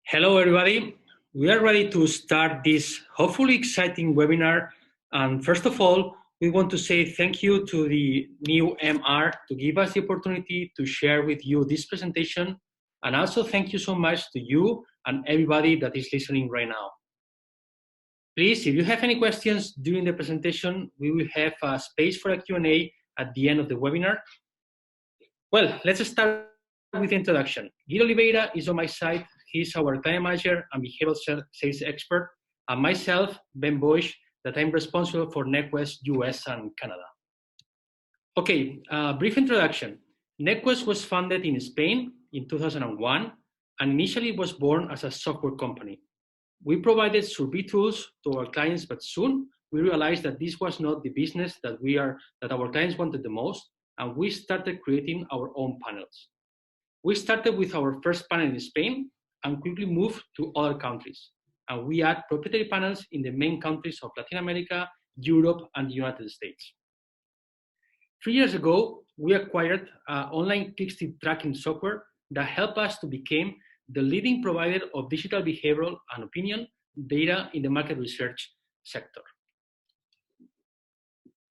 Hello, everybody. We are ready to start this hopefully exciting webinar. And first of all, we want to say thank you to the NewMR to give us the opportunity to share with you this presentation. And also thank you so much to you and everybody that is listening right now. Please, if you have any questions during the presentation, we will have a space for a Q&A at the end of the webinar. Well, let's start with the introduction. Gil Oliveira is on my side. He's our client manager and behavioral sales expert, and myself, Ben Boix, that I'm responsible for Netquest US and Canada. Okay, brief introduction. Netquest was founded in Spain in 2001 and initially was born as a software company. We provided survey tools to our clients, but soon we realized that this was not the business that our clients wanted the most, and we started creating our own panels. We started with our first panel in Spain and quickly moved to other countries. And we add proprietary panels in the main countries of Latin America, Europe, and the United States. 3 years ago, we acquired online clickstream tracking software that helped us to become the leading provider of digital behavioral and opinion data in the market research sector.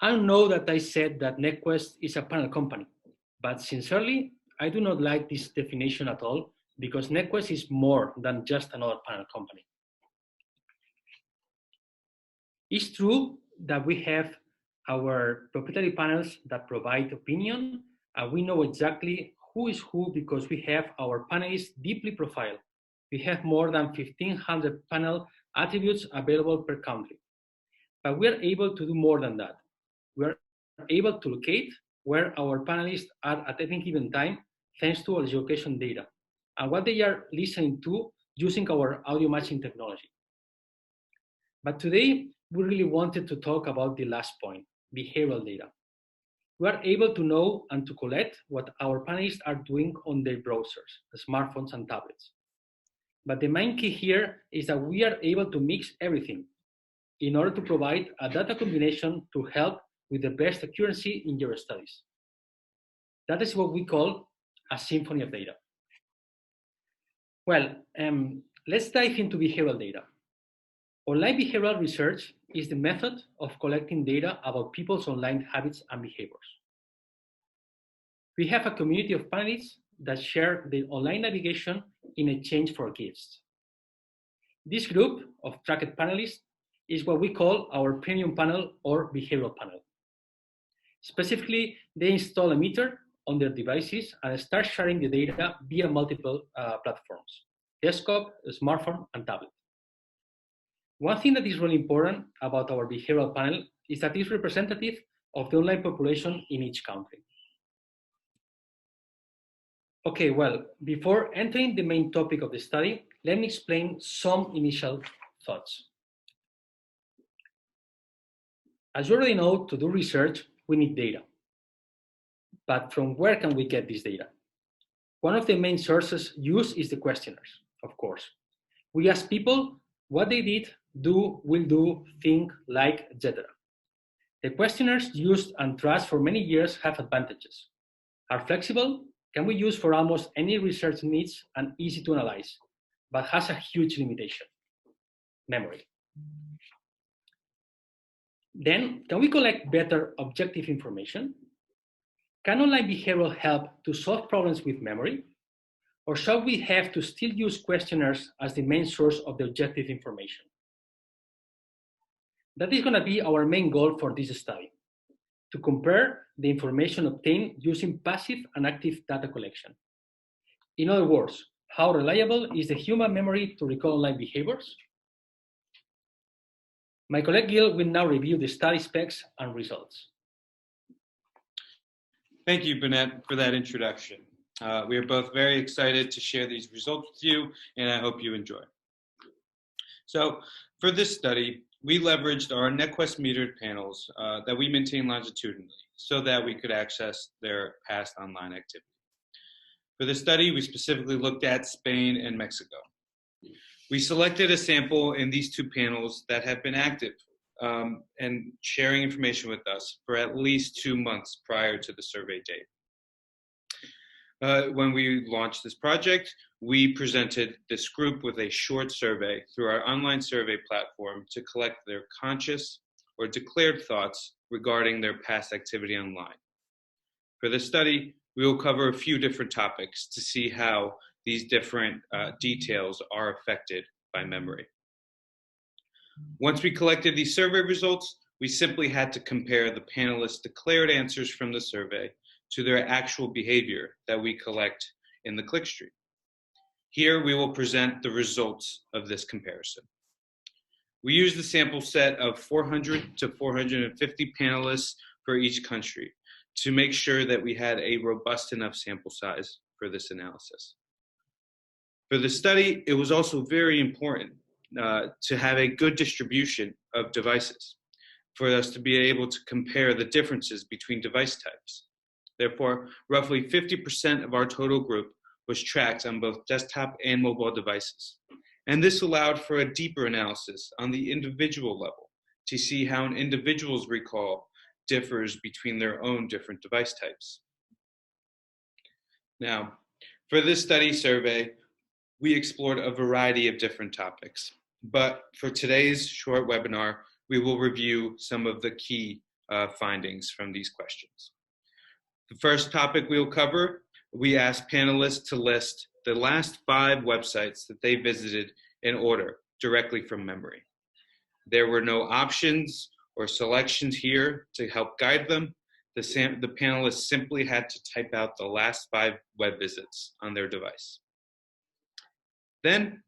I know that I said that Netquest is a panel company, but sincerely, I do not like this definition at all, because Netquest is more than just another panel company. It's true that we have our proprietary panels that provide opinion, and we know exactly who is who because we have our panelists deeply profiled. We have more than 1,500 panel attributes available per country. But we are able to do more than that. We are able to locate where our panelists are at any given time thanks to our geolocation data and what they are listening to using our audio matching technology. But today, we really wanted to talk about the last point, behavioral data. We are able to know and to collect what our panelists are doing on their browsers, the smartphones and tablets. But the main key here is that we are able to mix everything in order to provide a data combination to help with the best accuracy in your studies. That is what we call a symphony of data. Well, let's dive into behavioral data. Online behavioral research is the method of collecting data about people's online habits and behaviors. We have a community of panelists that share their online navigation in exchange for gifts. This group of tracked panelists is what we call our premium panel or behavioral panel. Specifically, they install a meter on their devices and start sharing the data via multiple platforms, desktop, smartphone, and tablet. One thing that is really important about our behavioral panel is that it's representative of the online population in each country. Okay, well, before entering the main topic of the study, let me explain some initial thoughts. As you already know, to do research, we need data. But from where can we get this data? One of the main sources used is the questionnaires, of course. We ask people what they did, do, will do, think, like, etc. The questionnaires used and trusted for many years have advantages. Are flexible, can be used for almost any research needs, and easy to analyze, but has a huge limitation: memory. Then, can we collect better objective information? Can online behavioral help to solve problems with memory? Or shall we have to still use questionnaires as the main source of the objective information? That is going to be our main goal for this study, to compare the information obtained using passive and active data collection. In other words, how reliable is the human memory to recall online behaviors? My colleague Gil will now review the study specs and results. Thank you, Benet, for that introduction. We are both very excited to share these results with you, and I hope you enjoy. So, for this study, we leveraged our Netquest metered panels that we maintain longitudinally so that we could access their past online activity. For this study, we specifically looked at Spain and Mexico. We selected a sample in these two panels that have been active and sharing information with us for at least 2 months prior to the survey date. when we launched this project, we presented this group with a short survey through our online survey platform to collect their conscious or declared thoughts regarding their past activity online. For this study, we will cover a few different topics to see how these different details are affected by memory. Once we collected these survey results, we simply had to compare the panelists' declared answers from the survey to their actual behavior that we collect in the clickstream. Here, we will present the results of this comparison. We used the sample set of 400 to 450 panelists for each country to make sure that we had a robust enough sample size for this analysis. For the study, it was also very important to have a good distribution of devices for us to be able to compare the differences between device types. Therefore, roughly 50% of our total group was tracked on both desktop and mobile devices. And this allowed for a deeper analysis on the individual level to see how an individual's recall differs between their own different device types. Now, for this study survey, we explored a variety of different topics. But for today's short webinar, we will review some of the key findings from these questions. The first topic we will cover, we asked panelists to list the last 5 websites that they visited in order directly from memory. There were no options or selections here to help guide them. The panelists simply had to type out the last 5 web visits on their device. Then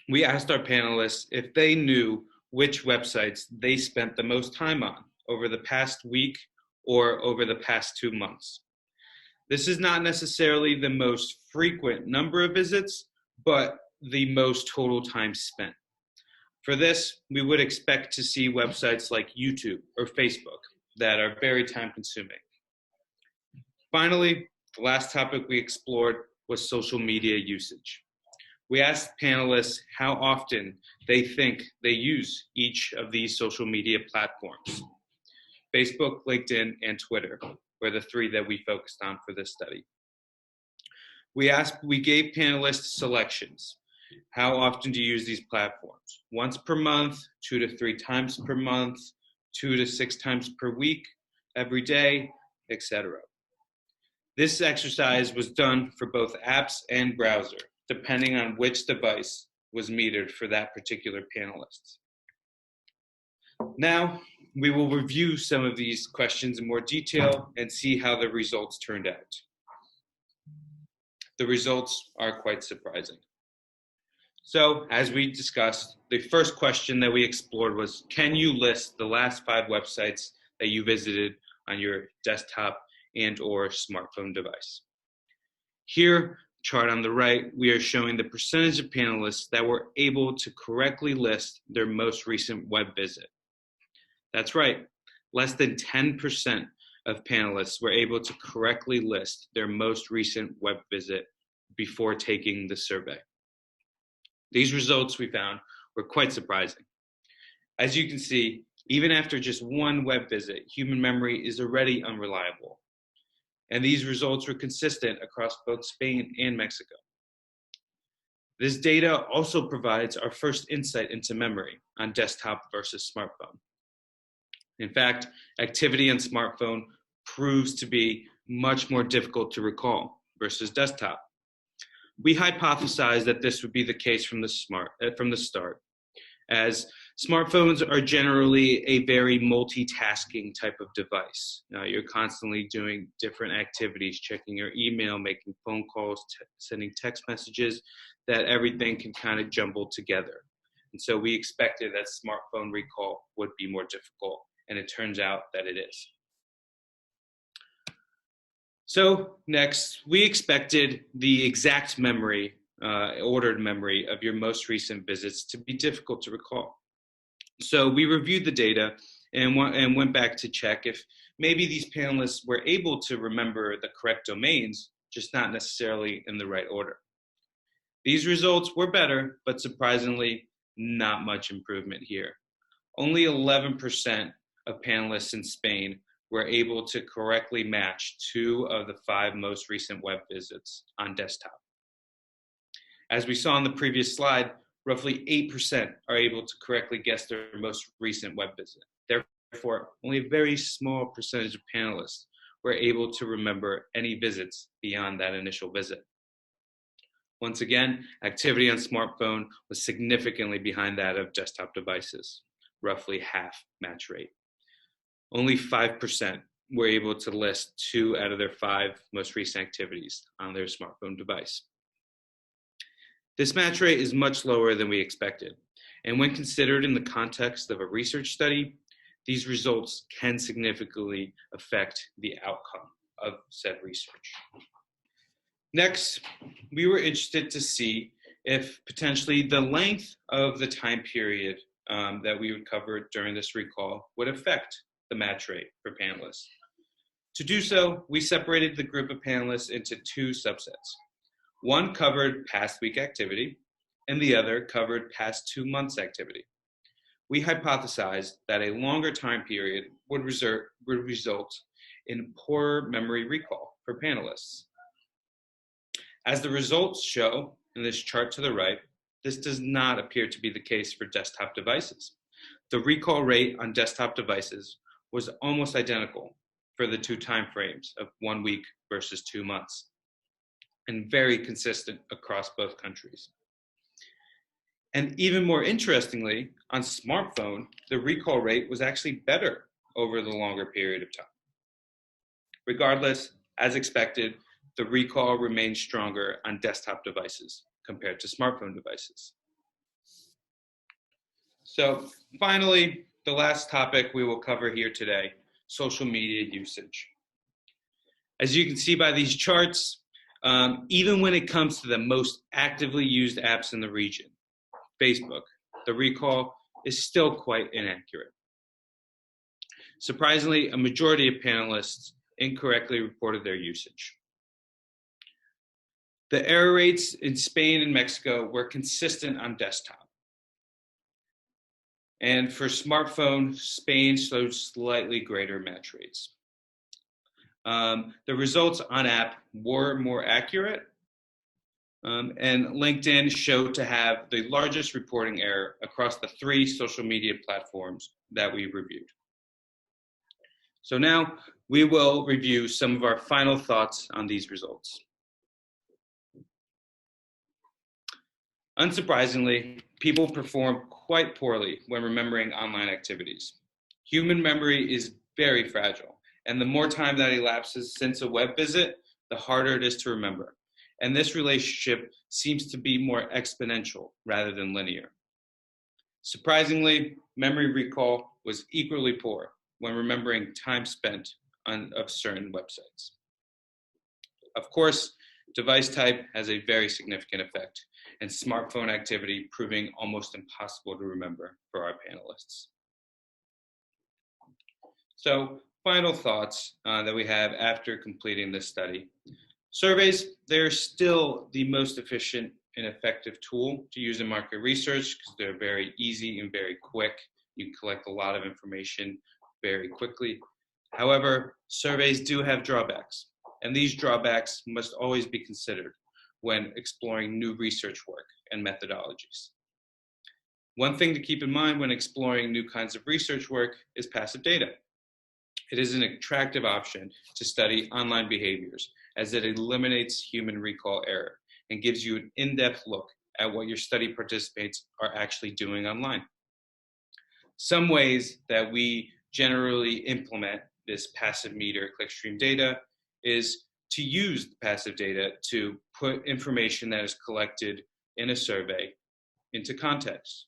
we asked our panelists if they knew which websites they spent the most time on over the past week or over the past 2 months. This is not necessarily the most frequent number of visits, but the most total time spent. For this, we would expect to see websites like YouTube or Facebook that are very time consuming. Finally, the last topic we explored was social media usage. We asked panelists how often they think they use each of these social media platforms. Facebook, LinkedIn, and Twitter were the 3 that we focused on for this study. We gave panelists selections. How often do you use these platforms? Once per month, 2 to 3 times per month, 2 to 6 times per week, every day, etc. This exercise was done for both apps and browser, depending on which device was metered for that particular panelist. Now, we will review some of these questions in more detail and see how the results turned out. The results are quite surprising. So, as we discussed, the first question that we explored was, can you list the last 5 websites that you visited on your desktop and or smartphone device? Here, chart on the right, we are showing the percentage of panelists that were able to correctly list their most recent web visit. That's right, less than 10% of panelists were able to correctly list their most recent web visit before taking the survey. These results we found were quite surprising. As you can see, even after just 1 web visit, human memory is already unreliable. And these results were consistent across both Spain and Mexico. This data also provides our first insight into memory on desktop versus smartphone. In fact, activity on smartphone proves to be much more difficult to recall versus desktop. We hypothesized that this would be the case from the start, as smartphones are generally a very multitasking type of device. You're constantly doing different activities, checking your email, making phone calls, sending text messages, that everything can kind of jumble together. And so we expected that smartphone recall would be more difficult, and it turns out that it is. So next, we expected the exact memory, ordered memory of your most recent visits to be difficult to recall. So we reviewed the data and went back to check if maybe these panelists were able to remember the correct domains, just not necessarily in the right order. These results were better, but surprisingly, not much improvement here. Only 11% of panelists in Spain were able to correctly match 2 of the 5 most recent web visits on desktop. As we saw on the previous slide, roughly 8% are able to correctly guess their most recent web visit. Therefore, only a very small percentage of panelists were able to remember any visits beyond that initial visit. Once again, activity on smartphone was significantly behind that of desktop devices, roughly half match rate. Only 5% were able to list 2 out of their 5 most recent activities on their smartphone device. This match rate is much lower than we expected, and when considered in the context of a research study, these results can significantly affect the outcome of said research. Next, we were interested to see if potentially the length of the time period that we would cover during this recall would affect the match rate for panelists. To do so, we separated the group of panelists into 2 subsets. One covered past week activity, and the other covered past 2 months activity. We hypothesized that a longer time period would result in poorer memory recall for panelists. As the results show in this chart to the right, this does not appear to be the case for desktop devices. The recall rate on desktop devices was almost identical for the 2 time frames of 1 week versus 2 months, and very consistent across both countries. And even more interestingly, on smartphone, the recall rate was actually better over the longer period of time. Regardless, as expected, the recall remained stronger on desktop devices compared to smartphone devices. So finally, the last topic we will cover here today, social media usage. As you can see by these charts, even when it comes to the most actively used apps in the region, Facebook, the recall is still quite inaccurate. Surprisingly, a majority of panelists incorrectly reported their usage. The error rates in Spain and Mexico were consistent on desktop. And for smartphone, Spain showed slightly greater match rates. The results on app were more accurate, and LinkedIn showed to have the largest reporting error across the 3 social media platforms that we reviewed. So now we will review some of our final thoughts on these results. Unsurprisingly, people perform quite poorly when remembering online activities. Human memory is very fragile, and the more time that elapses since a web visit, the harder it is to remember. And this relationship seems to be more exponential rather than linear. Surprisingly, memory recall was equally poor when remembering time spent of certain websites. Of course, device type has a very significant effect, and smartphone activity proving almost impossible to remember for our panelists. So, final thoughts that we have after completing this study. Surveys, they're still the most efficient and effective tool to use in market research because they're very easy and very quick. You collect a lot of information very quickly. However, surveys do have drawbacks, and these drawbacks must always be considered when exploring new research work and methodologies. One thing to keep in mind when exploring new kinds of research work is passive data. It is an attractive option to study online behaviors as it eliminates human recall error and gives you an in-depth look at what your study participants are actually doing online. Some ways that we generally implement this passive meter clickstream data is to use the passive data to put information that is collected in a survey into context,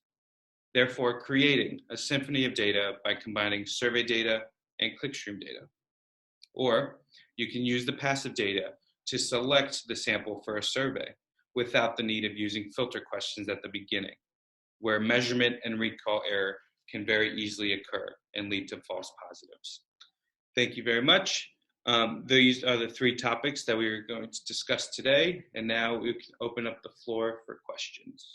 therefore creating a symphony of data by combining survey data and clickstream data. Or you can use the passive data to select the sample for a survey without the need of using filter questions at the beginning, where measurement and recall error can very easily occur and lead to false positives. Thank you very much. These are the 3 topics that we are going to discuss today, and now we can open up the floor for questions.